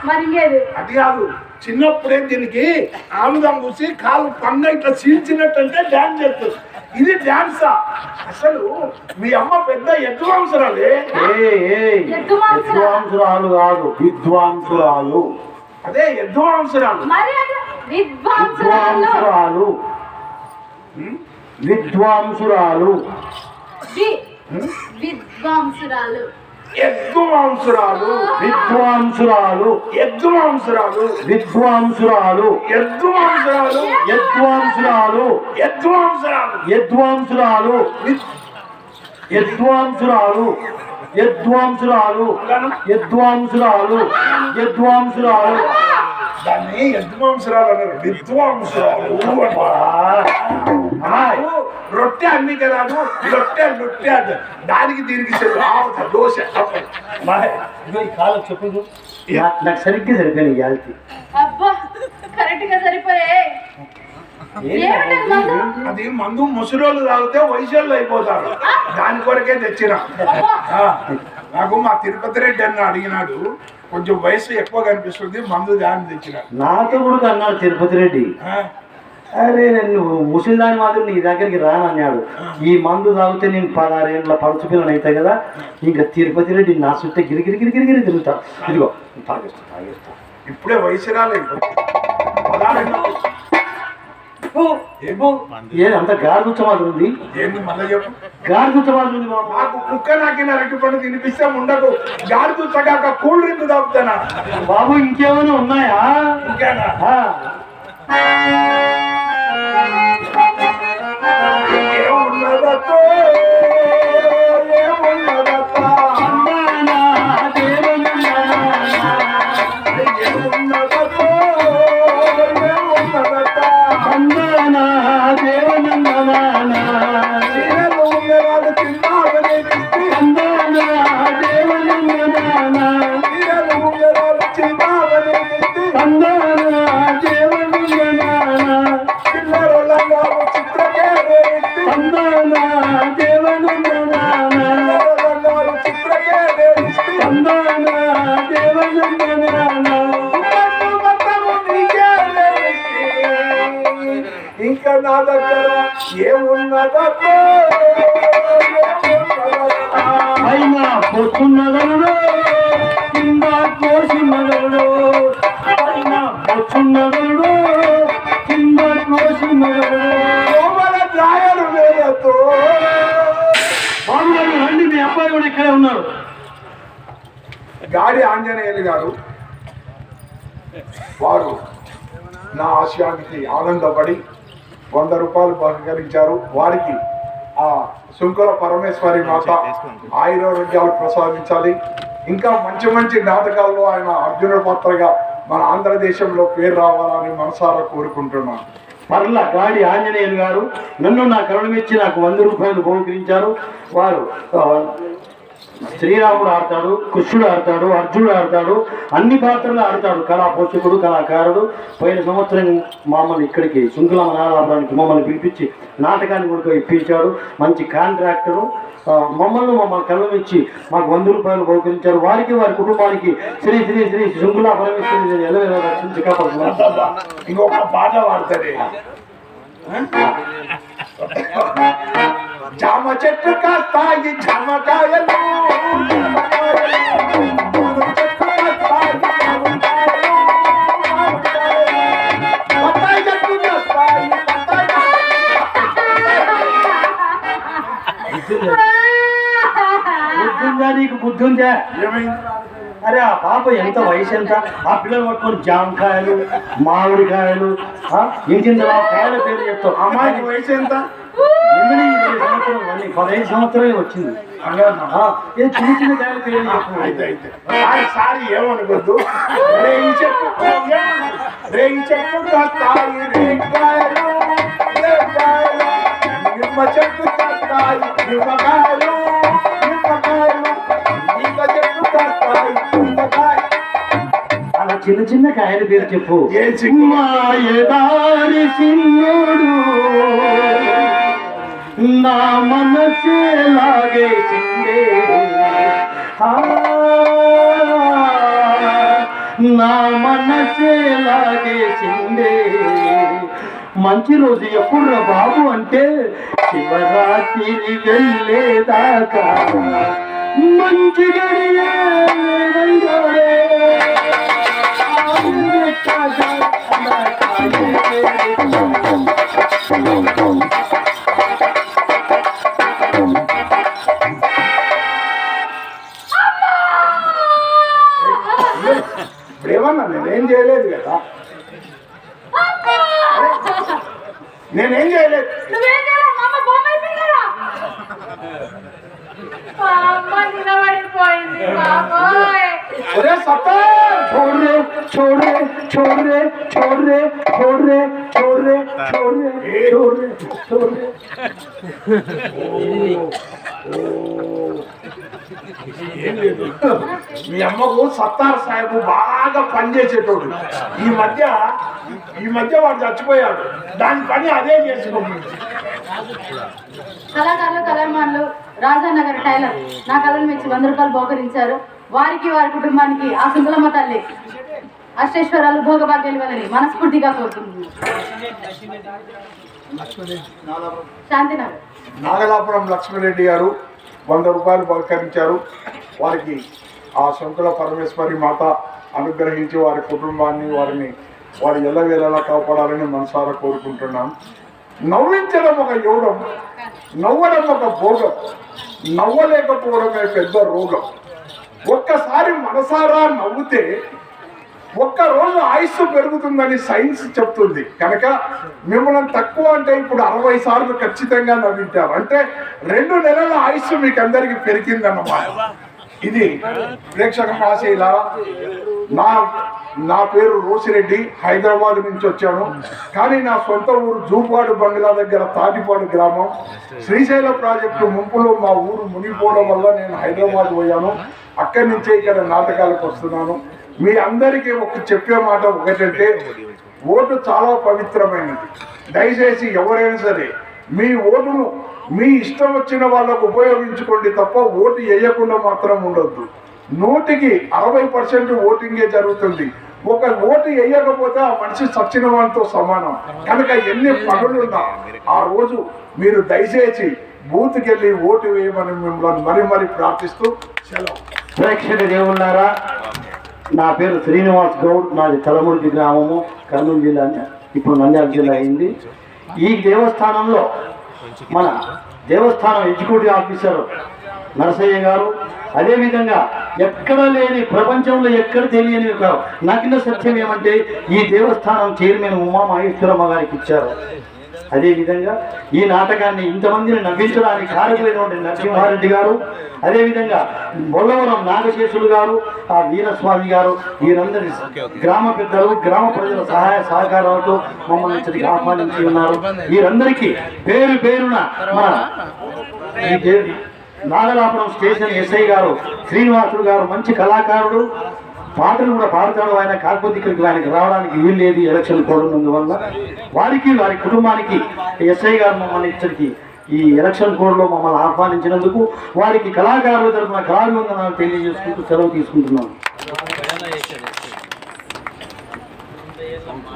మరి ఇంకేది అది కాదు, చిన్నప్పుడే దీనికి ఆముదం పూసి కాలు పంగ ఇట్లా చీల్చినట్టు అంటే డాన్స్ చేస్తుంది. ఇది డాన్సా? అసలు మీ అమ్మ పెద్ద యద్వాంసరాలే. విద్వాంసురాలు కాదు, విద్వాంసురాలు. అదే యద్వాంసరాలు. విద్వాంసురాలు విద్వాంసురాలు విద్వాంసురాలు యద్వాంసురాలు విద్వాంసురాలు యద్వాంసురాలు విద్వాంసురాలు యద్వాంసురాలు యద్వాంసురాలు యద్వాంసురాలు యద్వాంసురాలు యద్వాంసురాలు యద్వాంసురాలు యద్వాంసురాలు యద్వాంసురాలు దాన్ని విద్వాంసరాలు అన్నారు. విద్వాంసరాలు అమ్మాయి రొట్టె అన్నికి రాదు, లొట్టె అంటారు. దానికి దీనికి దోశ. అమ్మాయి ఇదిగో ఈ కాలం చెప్పు నాకు సరిగ్గా సరిపోయిన ఇయాల్సి అబ్బా కరెక్ట్ గా సరిపోయే. అది మందు ముసలోళ్ళు తాగితే వయసులో అయిపోతారు. దాని కొరకే తెచ్చిన. నాకు మా తిరుపతి రెడ్డి అన్న అడిగినాడు, కొంచెం వయసు ఎక్కువ కనిపిస్తుంది, మందు దాన్ని తెచ్చిన. నాతో కూడా అన్నాడు తిరుపతి రెడ్డి, అరే నేను ముసలిదాని మాత్రం నీ దగ్గరికి రానన్నాడు. ఈ మందు తాగితే నేను 16 ఏళ్ళ పడుచు పిల్లని అవుతాయి కదా, ఇంకా తిరుపతి రెడ్డి నా చుట్టే గిరిగిరి తిరుగుతా. ఇదిగో తాగేస్తా. ఇప్పుడే వయసు రాలేదు. అంత గారుగుచ్చ మాత్రం ఉంది. ఏంటి మళ్ళీ చెప్పు. గారుగుచ్చ మాత్రం ఉంది బాబు. నాకు కుక్క నాకిన అరటి పండు తినిపిస్తే ఉండకు. గారుగుచ్చగా కూల్ డ్రింక్ తాగుతానా బాబు? ఇంకేమైనా ఉన్నాయా? ఇంకేనా? ఏమున్నదతో ఇంకా నా దగ్గర ఏమున్నదో అయినా పొచ్చున్నదడు, కింద కోసున్నదడు, అయినా పొచ్చున్నదడు, కింద కోసున్నదడు. డ్రాయరు వేయతో బాబు గారు రండి, మీ అబ్బాయి కూడా ఇక్కడే ఉన్నారు. గాడి ఆంజనేయులు గారు వారు నా ఆశయానికి ఆనందపడి 100 రూపాయలు బహుకరించారు. వారికి ఆ శుంకుల పరమేశ్వరి మాత ఆయురారోగ్యాలు ప్రసాదించాలి. ఇంకా మంచి మంచి నాటకాల్లో ఆయన అర్జునుడి పాత్రగా మన ఆంధ్రదేశంలో పేరు రావాలని మనసారా కోరుకుంటున్నాను. మరలా గాడి ఆంజనేయులు గారు నన్ను నా కరుణమిచ్చి నాకు 100 రూపాయలు బహుకరించారు. వారు శ్రీరాముడు ఆడతాడు, కృష్ణుడు ఆడతాడు, అర్జునుడు ఆడతాడు, అన్ని పాత్రలు ఆడతాడు. కళా పోషకుడు, కళాకారుడు. పోయిన సంవత్సరం మమ్మల్ని ఇక్కడికి శుంకులమ్మ నారాయణానికి మమ్మల్ని పిలిపించి నాటకాన్ని కూడా ఇప్పించాడు. మంచి కాంట్రాక్టరు. మమ్మల్ని కళ్ళమిచ్చి మాకు 100 రూపాయలు బహుకరించారు. వారికి వారి కుటుంబానికి శ్రీ శ్రీ శ్రీ శుంకుల పరమేశ్వరి ఎలవేలా రక్షించి కాపాడుతున్నారు. ఇంకొక పాట పాడతారే. జామ చెట్టు కాస్తాయి జామకాయలు, బత్తాయి చెట్టు కాస్తాయి బుద్ధుందా నీకు? బుద్ధుందా? ఏమైంది? అరే ఆ పాప ఎంత వయసు ఎంత? ఆ పిల్లలు పట్టుకొని జామకాయలు, మామిడికాయలు, ఇంకింత కాయల పేరు చెప్తావు. అమ్మాయికి వయసు ఎంత? 15 సంవత్సరాలే వచ్చింది. చిన్న చిన్న కాయల పేరు చెప్పు. అయితే సారి ఏమనుకోద్దు. రేగి చెట్టు కాస్తాయి రేగికాయలు, నిమ్మ చెట్టు కాస్తాయి నిమ్మకాయలు, నిమ్మ చెట్టు కాస్తాయి నిమ్మకాయ. అలా చిన్న చిన్న కాయల పేరు చెప్పు. ఏ చిన్న మాయదారి చిన్నోడు నా మనసే లాగే చిందే, నా మనసే లాగే చిందే. మంచి రోజు ఎప్పుడు బాబు అంటే శివరాత్రి వెళ్ళేదాకా మంచి గడియే. ఇప్పుడేమన్నా నేనేం చేయలేదు కదా. నేనేం చేయలేదు. ఒరే సత్తార్, छोड़ रे छोड़ रे छोड़ रे छोड़ रे छोड़ रे छोड़ रे छोड़ रे छोड़ रे छोड़ रे మీ అమ్మకు సత్తార్ సాహెబ్ బాగా పనిచేసేటోడు. ఈ మధ్య వాడు చచ్చిపోయాడు. దాని పని అదే చేసుకోండి. కళాకారులు కళామానులు రాజానగర్ టైలర్ నా కళను మెచ్చి 100 రూపాయలు బహుకరించారు. వారికి వారి కుటుంబానికి ఆ సుందరమ్మ తల్లి అష్టేశ్వరాలు భోగభాగ్యాలు ఇవ్వాలని మనస్ఫూర్తిగా కోరుకుంటున్నాను. శాంతినగర్ నాగలాపురం లక్ష్మీరెడ్డి గారు 100 రూపాయలు బహుకరించారు. వారికి ఆ శంకుల పరమేశ్వరి మాత అనుగ్రహించి వారి కుటుంబాన్ని వారి ఎల్లవేళలా కాపాడాలని మనసారా కోరుకుంటున్నాం. నవ్వించడం ఒక యోగం, నవ్వడం ఒక భోగం, నవ్వలేకపోవడమే పెద్ద రోగం. ఒక్కసారి మనసారా నవ్వుతే ఒక్కరోజు ఆయుస్సు పెరుగుతుందని సైన్స్ చెప్తుంది. కనుక మిమ్మల్ని తక్కువ అంటే ఇప్పుడు 60 సార్లు ఖచ్చితంగా నవ్వింటారు అంటే 2 నెలల ఆయుస్సు మీకు అందరికి పెరిగిందన్నమాట. ఇది ప్రేక్షక మహాశైల, నా పేరు రోసిరెడ్డి, హైదరాబాద్ నుంచి వచ్చాను. కానీ నా సొంత ఊరు జూపాడు బంగ్లా దగ్గర తాటిపాడు గ్రామం. శ్రీశైల ప్రాజెక్టు ముంపులో మా ఊరు మునిగిపోవడం వల్ల నేను హైదరాబాద్ పోయాను. అక్కడి నుంచే ఇక్కడ నాటకాలకు వస్తున్నాను. మీ అందరికీ చెప్పే మాట ఒకటంటే, ఓటు చాలా పవిత్రమైనది. దయచేసి ఎవరైనా సరే మీ ఓటును మీ ఇష్టం వచ్చిన వాళ్ళకు ఉపయోగించుకోండి తప్ప ఓటు వేయకుండా మాత్రం ఉండొద్దు. 100కి 60% ఓటింగే జరుగుతుంది. ఒక ఓటు వేయకపోతే ఆ మనిషి సచ్చిన వాడితో సమానం. కనుక ఎన్ని పనులున్నా ఆ రోజు మీరు దయచేసి బూత్కి వెళ్ళి ఓటు వేయమని మిమ్మల్ని మరీ ప్రార్థిస్తూ సెలవు. ప్రేక్షక దేవుళ్ళారా, నా పేరు శ్రీనివాస్ గౌడ్, నాది తలముడికి గ్రామము, కర్నూలు జిల్లా, ఇప్పుడు నంద్యాల జిల్లా అయింది. ఈ దేవస్థానంలో మన దేవస్థానం ఎగ్జిక్యూటివ్ ఆఫీసర్ నరసయ్య గారు, అదేవిధంగా ఎక్కడ లేని, ప్రపంచంలో ఎక్కడ తెలియని ఒక నగ్న సత్యం ఏమంటే ఈ దేవస్థానం చైర్మన్ ఉమామహేశ్వరమ్మ గారికి ఇచ్చారు. అదేవిధంగా ఈ నాటకాన్ని ఇంతమందిని నవ్వించడానికి కారకులైనటువంటి నరసింహారెడ్డి గారు, అదేవిధంగా బొల్లవరం నాగశేషులు గారు, ఆ వీరస్వామి గారు, వీరందరి గ్రామ పెద్దలు, గ్రామ ప్రజల సహాయ సహకారాలతో మమ్మల్ని ఇక్కడికి ఆహ్వానించి ఉన్నారు. వీరందరికీ పేరు పేరున మన నాగలాపురం స్టేషన్ ఎస్ఐ గారు శ్రీనివాసుడు గారు మంచి కళాకారుడు, పాటలు కూడా పాడతాడు ఆయన. కాకపోతే ఇక్కడికి ఆయనకి రావడానికి వీలు లేదు, ఎలక్షన్ కోడ్ ఉన్నందువల్ల. వారికి వారి కుటుంబానికి ఎస్ఐ గారు మమ్మల్ని ఇక్కడికి ఈ ఎలక్షన్ కోడ్లో మమ్మల్ని ఆహ్వానించినందుకు వారికి కళాకారుల తరఫున కళాభివందనాలు తెలియజేసుకుంటూ సెలవు తీసుకుంటున్నాను.